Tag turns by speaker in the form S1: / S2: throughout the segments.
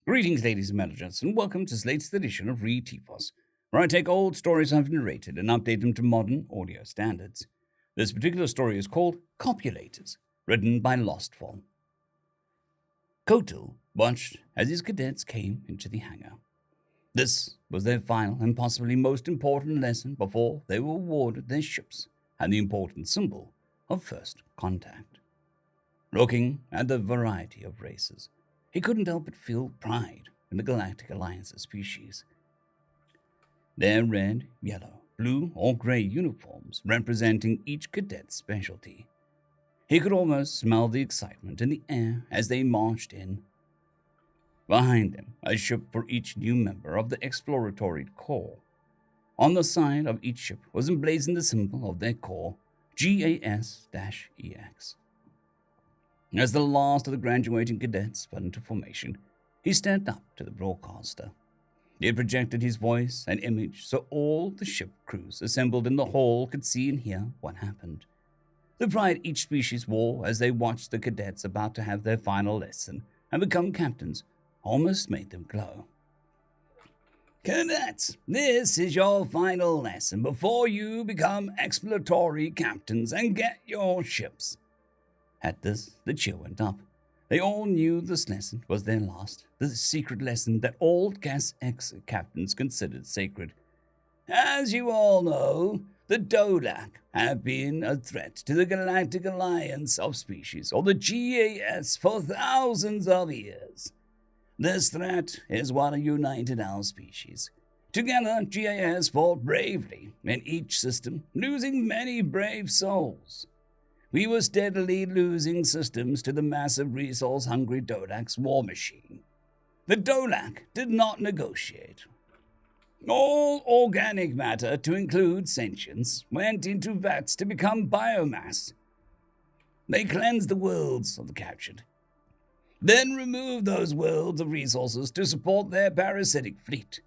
S1: Greetings, ladies and gentlemen, and welcome to Slate's edition of Read Tifos, where I take old stories I've narrated and update them to modern audio standards. This particular story is called Copulaters, written by Lostfol. Kotal watched as his cadets came into the hangar. This was their final and possibly most important lesson before they were awarded their ships and the important symbol of first contact. Looking at the variety of races, he couldn't help but feel pride in the Galactic Alliance's species. Their red, yellow, blue, or gray uniforms representing each cadet's specialty. He could almost smell the excitement in the air as they marched in. Behind them, a ship for each new member of the exploratory corps. On the side of each ship was emblazoned the symbol of their corps, GAS-EX. As the last of the graduating cadets fell into formation, he stepped up to the broadcaster. He had projected his voice and image so all the ship crews assembled in the hall could see and hear what happened. The pride each species wore as they watched the cadets about to have their final lesson and become captains almost made them glow. Cadets, this is your final lesson before you become exploratory captains and get your ships. At this, the cheer went up. They all knew this lesson was their last, the secret lesson that all Gas X captains considered sacred. As you all know, the Dolak have been a threat to the Galactic Alliance of Species, or the GAS, for thousands of years. This threat is what united our species. Together, GAS fought bravely in each system, losing many brave souls. We were steadily losing systems to the massive resource-hungry Dolak's war machine. The Dolak did not negotiate. All organic matter, to include sentience, went into vats to become biomass. They cleansed the worlds of the captured, then removed those worlds of resources to support their parasitic fleet.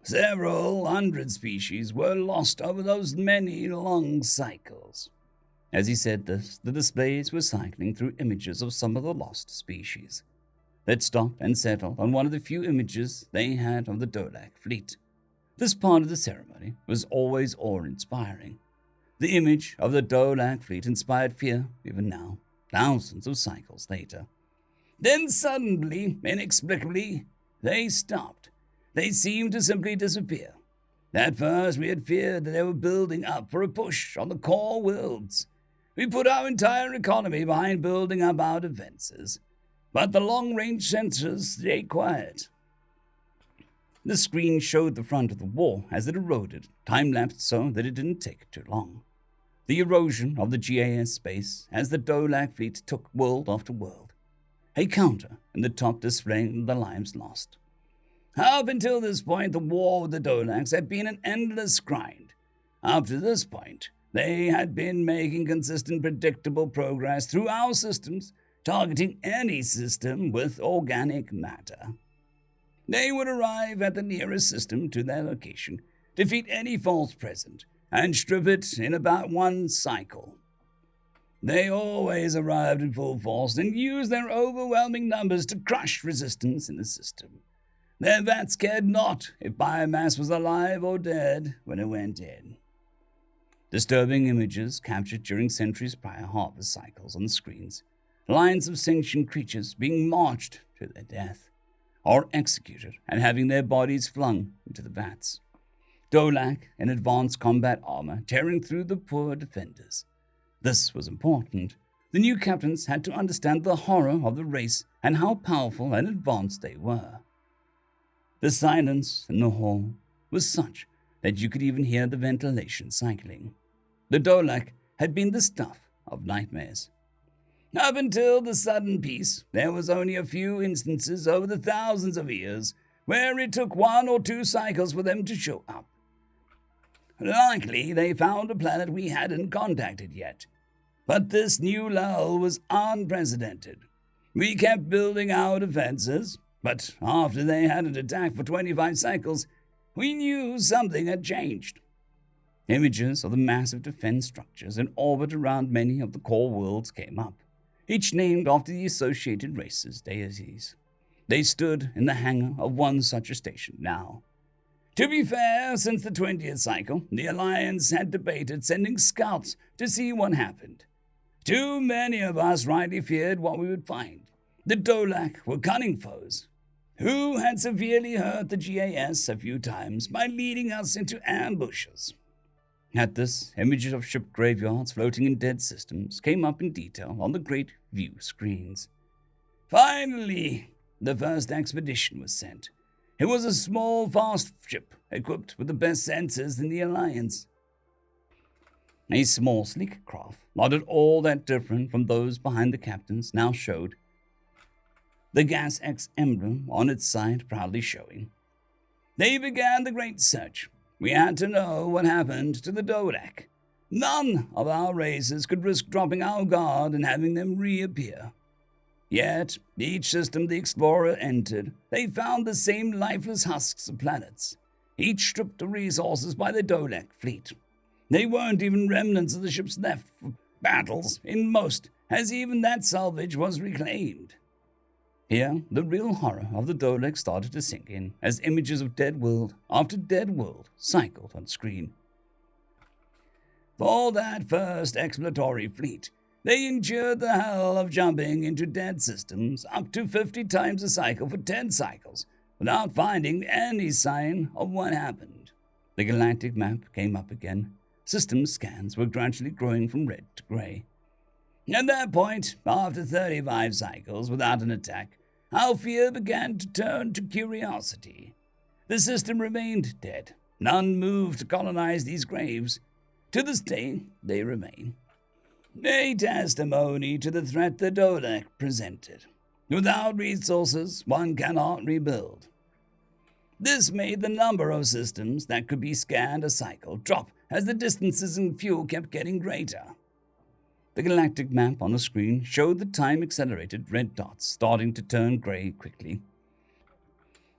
S1: Several hundred species were lost over those many long cycles. As he said this, the displays were cycling through images of some of the lost species. They'd stop and settle on one of the few images they had of the Dolak fleet. This part of the ceremony was always awe-inspiring. The image of the Dolak fleet inspired fear even now, thousands of cycles later. Then suddenly, inexplicably, they stopped. They seemed to simply disappear. At first, we had feared that they were building up for a push on the core worlds. We put our entire economy behind building up our defenses, but the long-range sensors stayed quiet. The screen showed the front of the wall as it eroded, time-lapsed so that it didn't take too long. The erosion of the GAS space as the Dolak fleet took world after world. A counter in the top displaying the lives lost. Up until this point, the war with the Dolaks had been an endless grind. Up to this point, they had been making consistent, predictable progress through our systems, targeting any system with organic matter. They would arrive at the nearest system to their location, defeat any foes present, and strip it in about one cycle. They always arrived in full force and used their overwhelming numbers to crush resistance in the system. Their vats cared not if biomass was alive or dead when it went in. Disturbing images captured during centuries prior harvest cycles on the screens. Lines of sentient creatures being marched to their death, or executed and having their bodies flung into the vats. Dolak in advanced combat armor tearing through the poor defenders. This was important. The new captains had to understand the horror of the race and how powerful and advanced they were. The silence in the hall was such that you could even hear the ventilation cycling. The Dolak had been the stuff of nightmares. Up until the sudden peace, there was only a few instances over the thousands of years where it took 1 or 2 cycles for them to show up. Likely they found a planet we hadn't contacted yet. But this new lull was unprecedented. We kept building our defenses, but after they hadn't attacked for 25 cycles, we knew something had changed. Images of the massive defense structures in orbit around many of the core worlds came up, each named after the associated races' deities. They stood in the hangar of one such a station now. To be fair, since the 20th cycle, the Alliance had debated sending scouts to see what happened. Too many of us rightly feared what we would find. The Dolak were cunning foes, who had severely hurt the GAS a few times by leading us into ambushes. At this, images of ship graveyards floating in dead systems came up in detail on the great view screens. Finally, the first expedition was sent. It was a small, fast ship equipped with the best sensors in the Alliance. A small, sleek craft, not at all that different from those behind the captains, now showed, the Gas X emblem on its side proudly showing. They began the great search. We had to know what happened to the Dolak. None of our races could risk dropping our guard and having them reappear. Yet, each system the explorer entered, they found the same lifeless husks of planets, each stripped of resources by the Dolak fleet. They weren't even remnants of the ships left for battles in most, as even that salvage was reclaimed. Here, the real horror of the Dolak started to sink in, as images of dead world after dead world cycled on screen. For that first exploratory fleet, they endured the hell of jumping into dead systems up to 50 times a cycle for 10 cycles, without finding any sign of what happened. The galactic map came up again. System scans were gradually growing from red to grey. At that point, after 35 cycles without an attack, our fear began to turn to curiosity. The system remained dead. None moved to colonize these graves. To this day, they remain. A testimony to the threat the Dolak presented. Without resources, one cannot rebuild. This made the number of systems that could be scanned a cycle drop as the distances and fuel kept getting greater. The galactic map on the screen showed the time-accelerated red dots starting to turn grey quickly.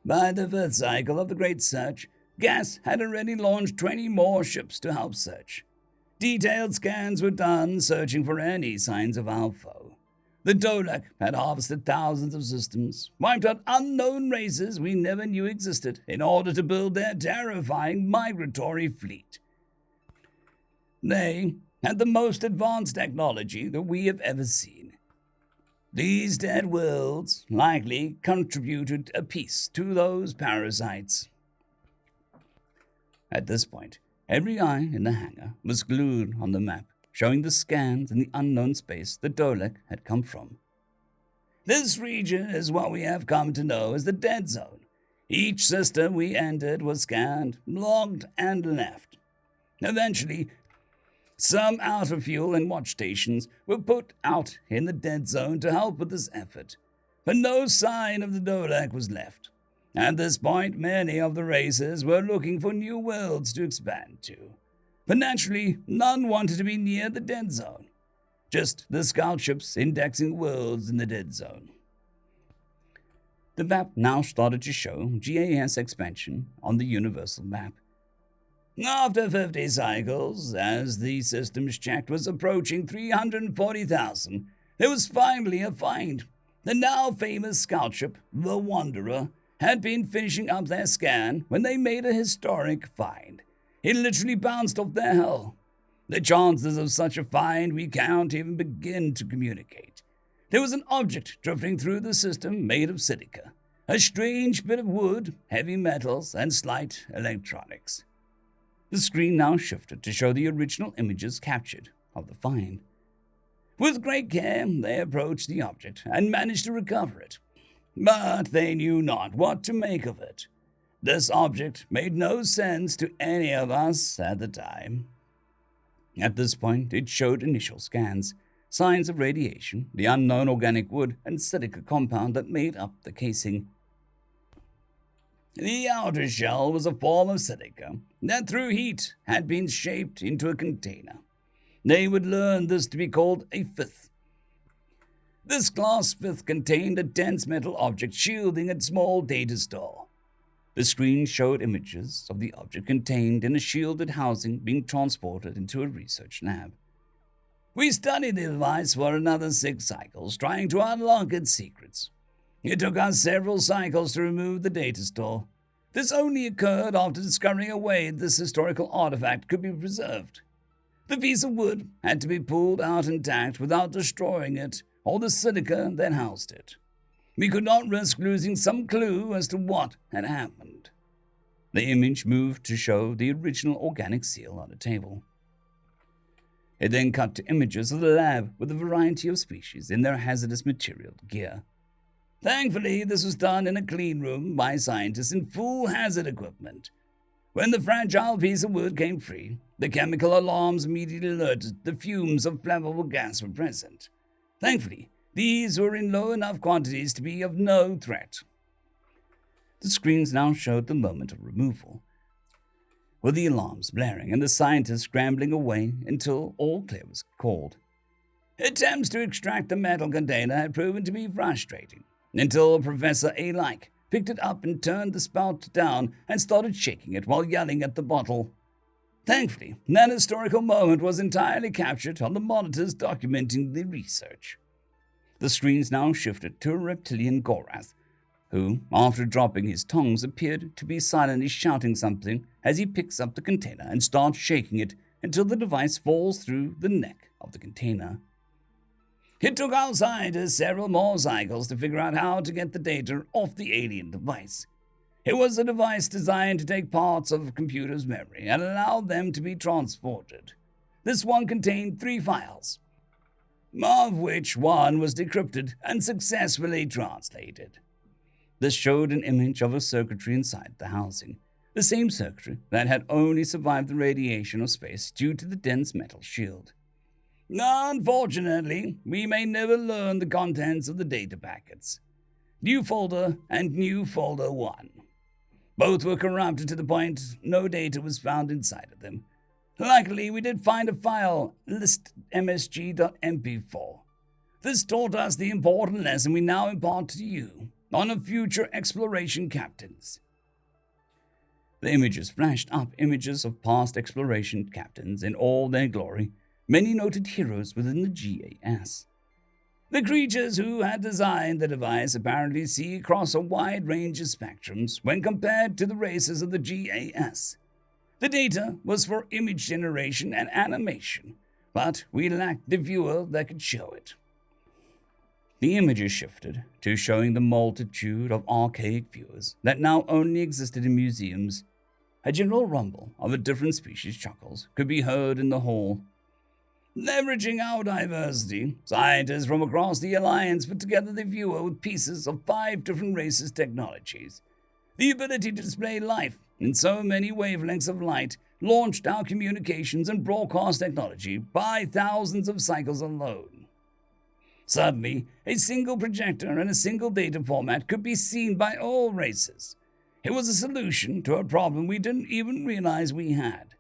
S1: By the 5th cycle of the Great Search, GAS had already launched 20 more ships to help search. Detailed scans were done, searching for any signs of our foe. The Dolak had harvested thousands of systems, wiped out unknown races we never knew existed in order to build their terrifying migratory fleet. They had the most advanced technology that we have ever seen. These dead worlds likely contributed a piece to those parasites. At this point, every eye in the hangar was glued on the map, showing the scans in the unknown space the Dolak had come from. This region is what we have come to know as the Dead Zone. Each system we entered was scanned, logged, and left. Eventually, some outer fuel and watch stations were put out in the Dead Zone to help with this effort, but no sign of the Dolak was left. At this point, many of the races were looking for new worlds to expand to. But naturally, none wanted to be near the Dead Zone. Just the scout ships indexing worlds in the Dead Zone. The map now started to show GAS expansion on the universal map. After 50 cycles, as the systems checked was approaching 340,000, there was finally a find. The now famous scout ship, the Wanderer, had been finishing up their scan when they made a historic find. It literally bounced off their hull. The chances of such a find we can't even begin to communicate. There was an object drifting through the system made of silica, a strange bit of wood, heavy metals, and slight electronics. The screen now shifted to show the original images captured of the find. With great care, they approached the object and managed to recover it. But they knew not what to make of it. This object made no sense to any of us at the time. At this point, it showed initial scans, signs of radiation, the unknown organic wood and silica compound that made up the casing. The outer shell was a form of silica that through heat had been shaped into a container. They would learn this to be called a fifth. This glass fifth contained a dense metal object shielding a small data store. The screen showed images of the object contained in a shielded housing being transported into a research lab. We studied the device for another 6 cycles, trying to unlock its secrets. It took us several cycles to remove the data store. This only occurred after discovering a way this historical artifact could be preserved. The piece of wood had to be pulled out intact without destroying it or the silica that housed it. We could not risk losing some clue as to what had happened. The image moved to show the original organic seal on a table. It then cut to images of the lab with a variety of species in their hazardous material gear. Thankfully, this was done in a clean room by scientists in full hazard equipment. When the fragile piece of wood came free, the chemical alarms immediately alerted the fumes of flammable gas were present. Thankfully, these were in low enough quantities to be of no threat. The screens now showed the moment of removal, with the alarms blaring and the scientists scrambling away until all clear was called. Attempts to extract the metal container had proven to be frustrating, until Professor A. picked it up and turned the spout down and started shaking it while yelling at the bottle. Thankfully, that historical moment was entirely captured on the monitors documenting the research. The screens now shifted to a reptilian Gorath, who, after dropping his tongs, appeared to be silently shouting something as he picks up the container and starts shaking it until the device falls through the neck of the container. It took our scientists several more cycles to figure out how to get the data off the alien device. It was a device designed to take parts of a computer's memory and allow them to be transported. This one contained 3 files, of which one was decrypted and successfully translated. This showed an image of a circuitry inside the housing, the same circuitry that had only survived the radiation of space due to the dense metal shield. Unfortunately, we may never learn the contents of the data packets. New folder and new folder 1. Both were corrupted to the point no data was found inside of them. Luckily, we did find a file, listmsg.mp4. This taught us the important lesson we now impart to you on a future exploration captains. The images flashed up images of past exploration captains in all their glory, many noted heroes within the GAS. The creatures who had designed the device apparently see across a wide range of spectrums when compared to the races of the GAS. The data was for image generation and animation, but we lacked the viewer that could show it. The images shifted to showing the multitude of archaic viewers that now only existed in museums. A general rumble of a different species chuckles could be heard in the hall. Leveraging our diversity, scientists from across the Alliance put together the viewer with pieces of 5 different races' technologies. The ability to display life in so many wavelengths of light launched our communications and broadcast technology by thousands of cycles alone. Suddenly, a single projector and a single data format could be seen by all races. It was a solution to a problem we didn't even realize we had.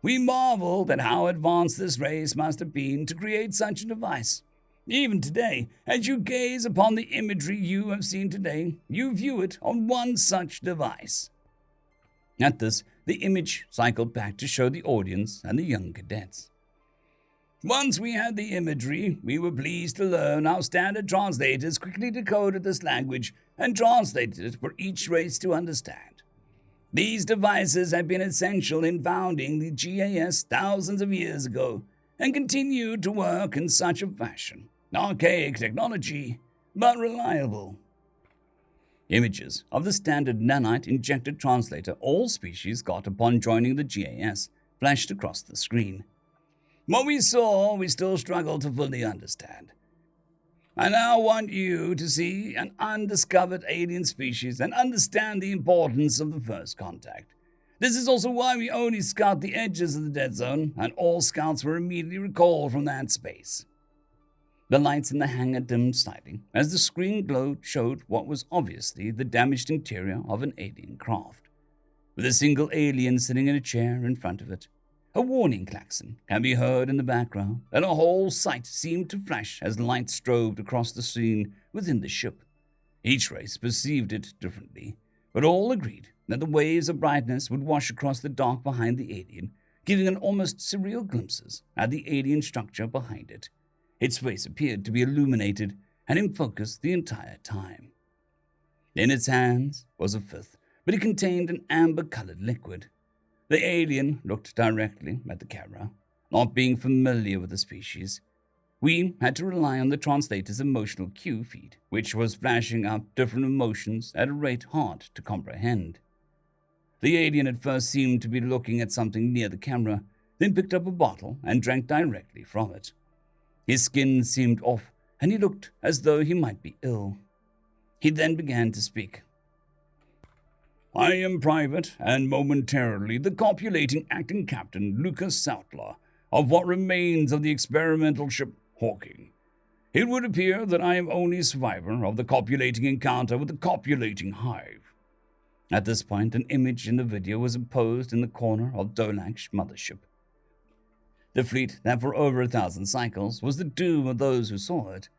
S1: We marveled at how advanced this race must have been to create such a device. Even today, as you gaze upon the imagery you have seen today, you view it on one such device. At this, the image cycled back to show the audience and the young cadets. Once we had the imagery, we were pleased to learn our standard translators quickly decoded this language and translated it for each race to understand. These devices had been essential in founding the GAS thousands of years ago and continued to work in such a fashion. Archaic technology, but reliable. Images of the standard nanite-injected translator all species got upon joining the GAS flashed across the screen. What we saw, we still struggle to fully understand. I now want you to see an undiscovered alien species and understand the importance of the first contact. This is also why we only scout the edges of the dead zone, and all scouts were immediately recalled from that space. The lights in the hangar dimmed slightly as the screen glow showed what was obviously the damaged interior of an alien craft, with a single alien sitting in a chair in front of it. A warning klaxon can be heard in the background, and a whole sight seemed to flash as light strobed across the scene within the ship. Each race perceived it differently, but all agreed that the waves of brightness would wash across the dark behind the alien, giving an almost surreal glimpses at the alien structure behind it. Its face appeared to be illuminated and in focus the entire time. In its hands was a fifth, but it contained an amber-colored liquid. The alien looked directly at the camera, not being familiar with the species. We had to rely on the translator's emotional cue feed, which was flashing up different emotions at a rate hard to comprehend. The alien at first seemed to be looking at something near the camera, then picked up a bottle and drank directly from it. His skin seemed off, and he looked as though he might be ill. He then began to speak. "I am Private, and momentarily the copulating acting captain Lucas Sautler of what remains of the experimental ship Hawking. It would appear that I am only survivor of the copulating encounter with the copulating hive." At this point, an image in the video was imposed in the corner of Dolak's mothership. The fleet that for over 1,000 cycles was the doom of those who saw it.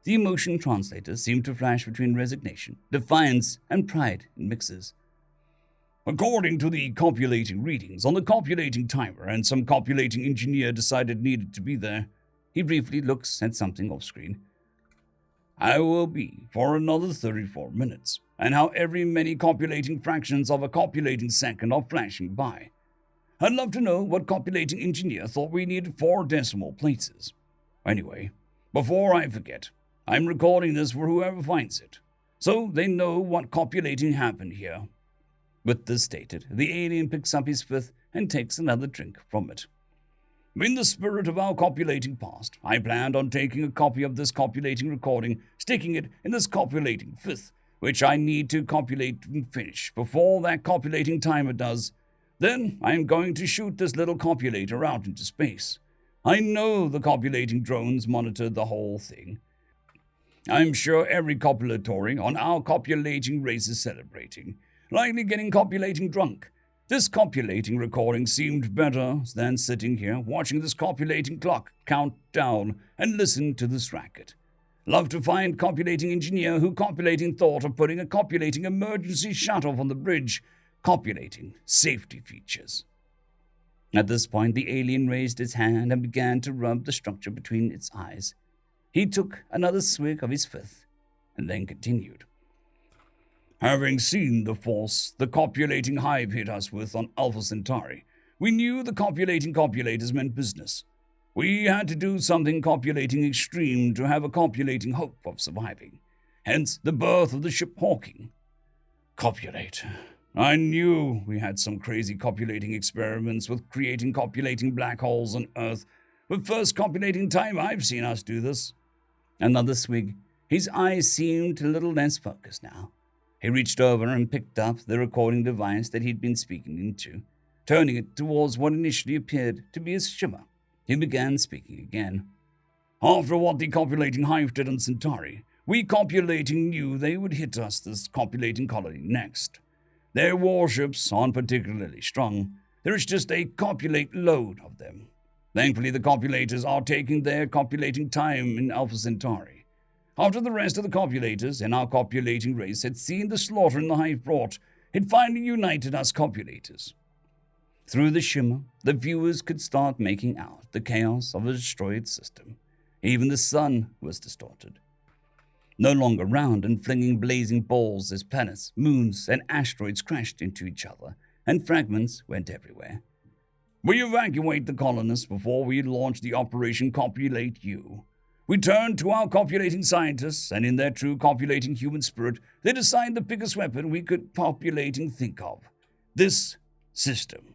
S1: The emotion translator seemed to flash between resignation, defiance, and pride in mixes. "According to the copulating readings on the copulating timer, and some copulating engineer decided needed to be there," he briefly looks at something off screen, "I will be for another 34 minutes, and how every many copulating fractions of a copulating second are flashing by. I'd love to know what copulating engineer thought we needed 4 decimal places. Anyway, before I forget, I'm recording this for whoever finds it, so they know what copulating happened here." With this stated, the alien picks up his fifth and takes another drink from it. "In the spirit of our copulating past, I planned on taking a copy of this copulating recording, sticking it in this copulating fifth, which I need to copulate and finish before that copulating timer does. Then I am going to shoot this little copulator out into space. I know the copulating drones monitored the whole thing. I'm sure every copulatory on our copulating race is celebrating, likely getting copulating drunk. This copulating recording seemed better than sitting here watching this copulating clock count down and listen to this racket. Love to find copulating engineer who copulating thought of putting a copulating emergency shut-off on the bridge, copulating safety features." At this point, the alien raised its hand and began to rub the structure between its eyes. He took another swig of his fifth and then continued. "Having seen the force the copulating hive hit us with on Alpha Centauri, we knew the copulating copulators meant business. We had to do something copulating extreme to have a copulating hope of surviving. Hence the birth of the ship Hawking. Copulate. I knew we had some crazy copulating experiments with creating copulating black holes on Earth, but first copulating time I've seen us do this." Another swig. His eyes seemed a little less focused now. He reached over and picked up the recording device that he'd been speaking into. Turning it towards what initially appeared to be a shimmer, he began speaking again. "After what the copulating hive did on Centauri, we copulating knew they would hit us this copulating colony next. Their warships aren't particularly strong. There is just a copulate load of them. Thankfully, the copulators are taking their copulating time in Alpha Centauri. After the rest of the copulators in our copulating race had seen the slaughter in the hive brought, it finally united us copulators." Through the shimmer, the viewers could start making out the chaos of a destroyed system. Even the sun was distorted. No longer round and flinging blazing balls as planets, moons, and asteroids crashed into each other, and fragments went everywhere. "We evacuate the colonists before we launch the Operation Copulate You. We turned to our copulating scientists, and in their true copulating human spirit, they designed the biggest weapon we could populating think of. This system."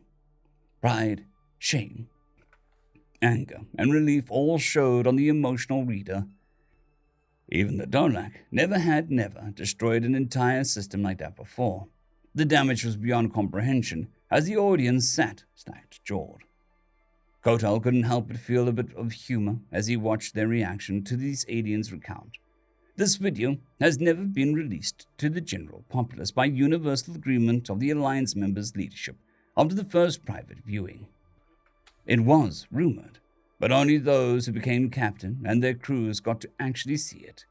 S1: Pride, shame, anger, and relief all showed on the emotional reader. Even the Dolak never destroyed an entire system like that before. The damage was beyond comprehension as the audience sat slack-jawed. Kotal couldn't help but feel a bit of humor as he watched their reaction to these aliens' recount. This video has never been released to the general populace by universal agreement of the Alliance members' leadership after the first private viewing. It was rumored, but only those who became captain and their crews got to actually see it.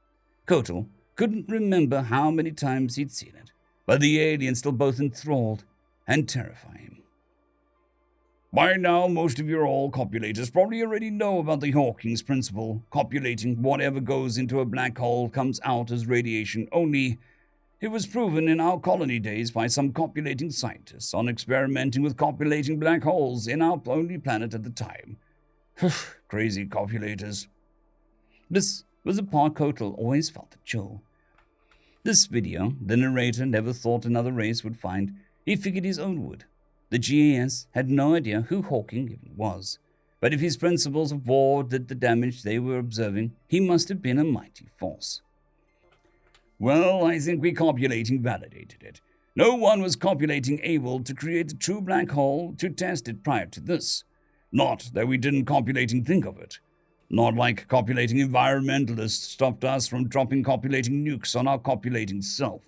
S1: Kotal couldn't remember how many times he'd seen it, but the aliens still both enthralled and terrify him. "By now, most of your all copulators probably already know about the Hawking's principle. Copulating whatever goes into a black hole comes out as radiation, only It was proven in our colony days by some copulating scientists on experimenting with copulating black holes in our only planet at the time. Crazy copulators. This was the part Kotal always felt at Joe. This video, the narrator never thought another race would find. He figured his own would. The GAS had no idea who Hawking even was. But if his principles of war did the damage they were observing, he must have been a mighty force. Well, I think we copulating validated it. No one was copulating able to create a true black hole to test it prior to this. Not that we didn't copulating think of it. Not like copulating environmentalists stopped us from dropping copulating nukes on our copulating self.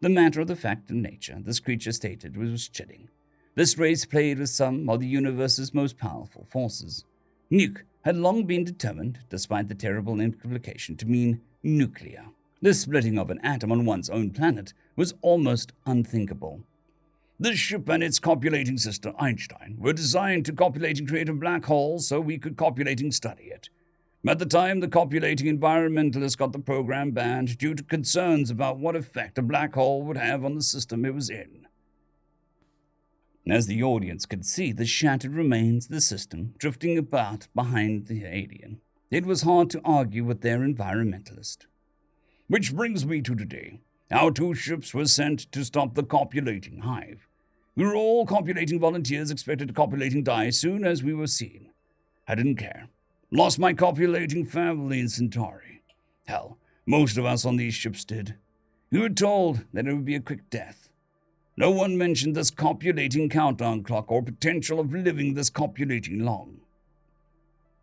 S1: The matter of the fact in nature, this creature stated, was chilling. This race played with some of the universe's most powerful forces. Nuke had long been determined, despite the terrible implication, to mean nuclear. The splitting of an atom on one's own planet was almost unthinkable. This ship and its copulating sister, Einstein, were designed to copulating create a black hole so we could copulating study it. At the time, the copulating environmentalists got the program banned due to concerns about what effect a black hole would have on the system it was in. As the audience could see the shattered remains of the system drifting about behind the alien, it was hard to argue with their environmentalist. Which brings me to today. Our 2 ships were sent to stop the copulating hive. We were all copulating volunteers expected to copulating die as soon as we were seen. I didn't care. Lost my copulating family in Centauri. Hell, most of us on these ships did. We were told that it would be a quick death. No one mentioned this copulating countdown clock or potential of living this copulating long.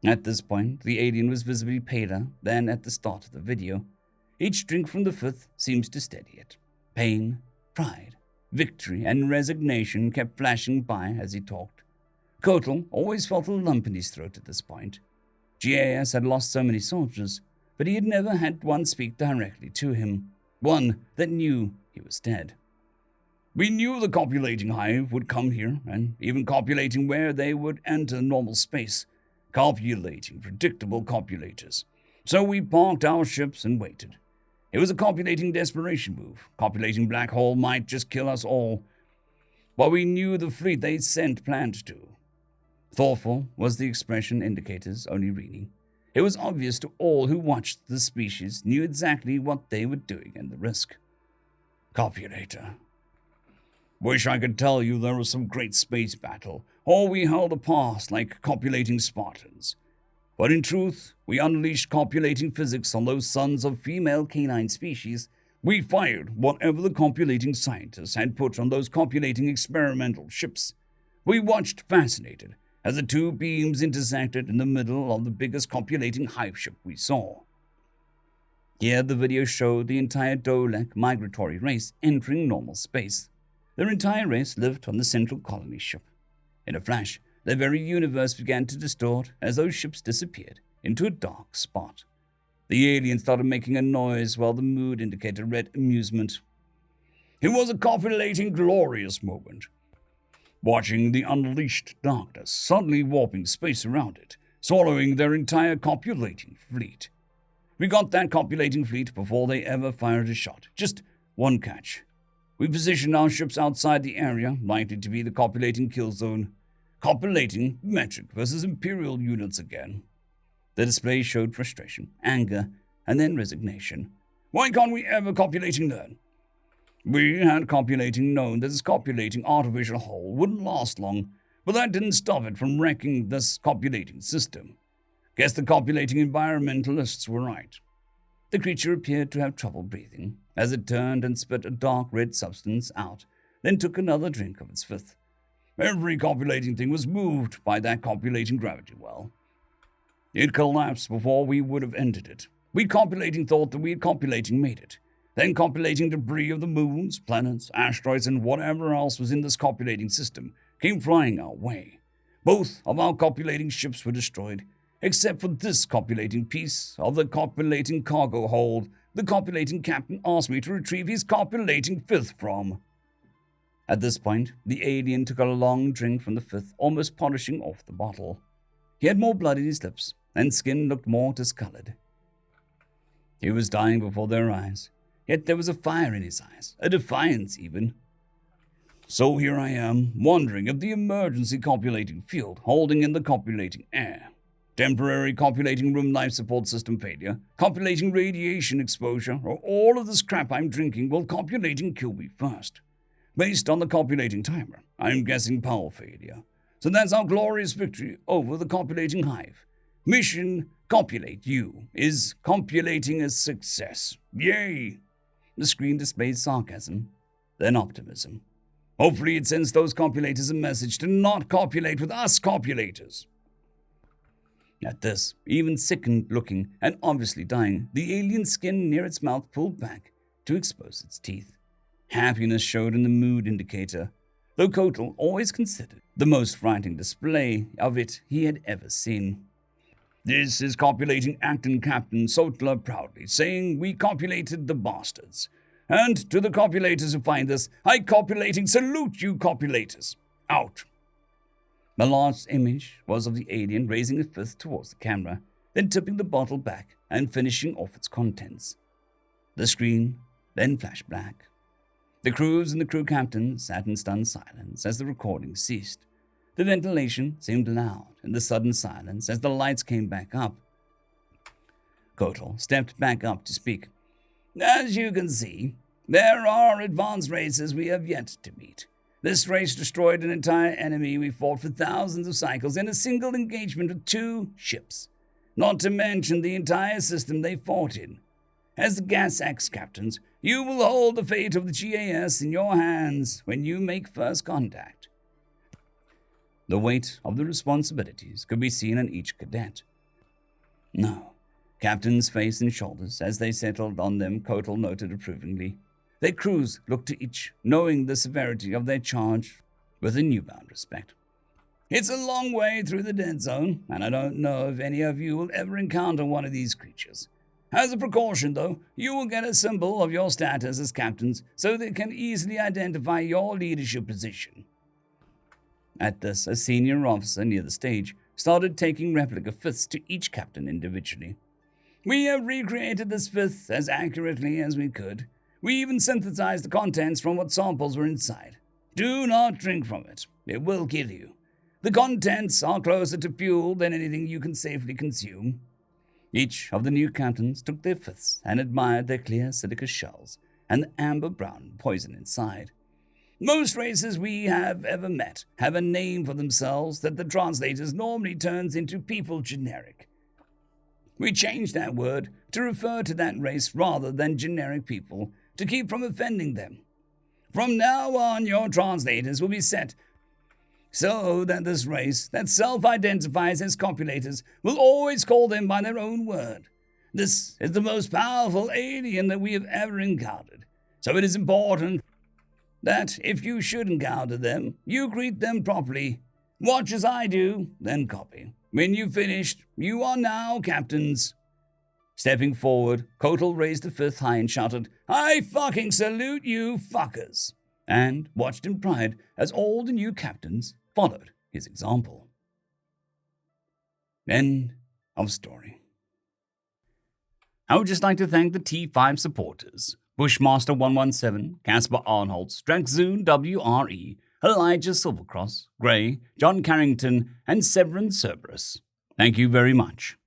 S1: At this point, the alien was visibly paler than at the start of the video. Each drink from the 5th seems to steady it. Pain, pride, victory, and resignation kept flashing by as he talked. Kotal always felt a lump in his throat at this point. GAS had lost so many soldiers, but he had never had one speak directly to him, one that knew he was dead. We knew the copulating hive would come here, and even copulating where they would enter normal space, copulating predictable copulators. So we parked our ships and waited. It was a copulating desperation move. Copulating black hole might just kill us all. But we knew the fleet they sent planned to. Thoughtful was the expression indicators only reading. It was obvious to all who watched the species knew exactly what they were doing and the risk. Copulator. Wish I could tell you there was some great space battle, or we held a pass like copulating Spartans. But in truth, we unleashed copulating physics on those sons of female canine species. We fired whatever the copulating scientists had put on those copulating experimental ships. We watched fascinated as the 2 beams intersected in the middle of the biggest copulating hive ship we saw. Here the video showed the entire Dolek migratory race entering normal space. Their entire race lived on the central colony ship. In a flash, their very universe began to distort as those ships disappeared into a dark spot. The alien started making a noise while the mood indicator read amusement. It was a copulating glorious moment. Watching the unleashed darkness suddenly warping space around it, swallowing their entire copulating fleet. We got that copulating fleet before they ever fired a shot. Just one catch. We positioned our ships outside the area, likely to be the copulating kill zone. Copulating metric versus imperial units again. The display showed frustration, anger, and then resignation. Why can't we ever copulating learn? We had copulating known that this copulating artificial hole wouldn't last long, but that didn't stop it from wrecking this copulating system. Guess the copulating environmentalists were right. The creature appeared to have trouble breathing, as it turned and spit a dark red substance out, then took another drink of its 5th. Every copulating thing was moved by that copulating gravity well. It collapsed before we would have ended it. We copulating thought that we had copulating made it. Then copulating debris of the moons, planets, asteroids, and whatever else was in this copulating system came flying our way. Both of our copulating ships were destroyed, except for this copulating piece of the copulating cargo hold the copulating captain asked me to retrieve his copulating 5th from. At this point, the alien took a long drink from the 5th, almost polishing off the bottle. He had more blood in his lips, and skin looked more discolored. He was dying before their eyes. yet there was a fire in his eyes, a defiance even. So here I am, wondering if the emergency copulating field holding in the copulating air, temporary copulating room life support system failure, copulating radiation exposure, or all of this crap I'm drinking will copulating kill me first. Based on the copulating timer, I'm guessing power failure. So that's our glorious victory over the copulating hive. Mission Copulate You is copulating a success. Yay! The screen displays sarcasm, then optimism. Hopefully it sends those copulators a message to not copulate with us copulators. At this, even sickened looking and obviously dying, the alien skin near its mouth pulled back to expose its teeth. Happiness showed in the mood indicator, though Kotal always considered the most frightening display of it he had ever seen. This is copulating acting Captain Sotler proudly, saying we copulated the bastards. And to the copulators who find us, I copulating salute you copulators. Out. The last image was of the alien raising a fist towards the camera, then tipping the bottle back and finishing off its contents. The screen then flashed black. The crews and the crew captain sat in stunned silence as the recording ceased. The ventilation seemed loud in the sudden silence as the lights came back up. Kotal stepped back up to speak. As you can see, there are advanced races we have yet to meet. This race destroyed an entire enemy we fought for thousands of cycles in a single engagement with 2 ships, not to mention the entire system they fought in. As the Gas X captains, you will hold the fate of the GAS in your hands when you make first contact. The weight of the responsibilities could be seen on each cadet. No. Captain's face and shoulders, as they settled on them, Kotal noted approvingly. Their crews looked to each, knowing the severity of their charge with a newfound respect. It's a long way through the dead zone, and I don't know if any of you will ever encounter one of these creatures. As a precaution, though, you will get a symbol of your status as captains so they can easily identify your leadership position. At this, a senior officer near the stage started taking replica fifths to each captain individually. We have recreated this fifth as accurately as we could. We even synthesized the contents from what samples were inside. Do not drink from it. It will kill you. The contents are closer to fuel than anything you can safely consume. Each of the new captains took their fifths and admired their clear silica shells and the amber-brown poison inside. Most races we have ever met have a name for themselves that the translators normally turns into people generic. We changed that word to refer to that race rather than generic people to keep from offending them. From now on, your translators will be set so that this race that self-identifies as copulators will always call them by their own word. This is the most powerful alien that we have ever encountered, so it is important that if you should encounter them, you greet them properly. Watch as I do, then copy. When you've finished, you are now captains. Stepping forward, Kotal raised the fifth high and shouted, I fucking salute you fuckers, and watched in pride as all the new captains followed his example. End of story. I would just like to thank the T5 supporters, Bushmaster 117, Casper Arnholtz, Draxoon WRE, Elijah Silvercross, Gray, John Carrington, and Severin Cerberus. Thank you very much.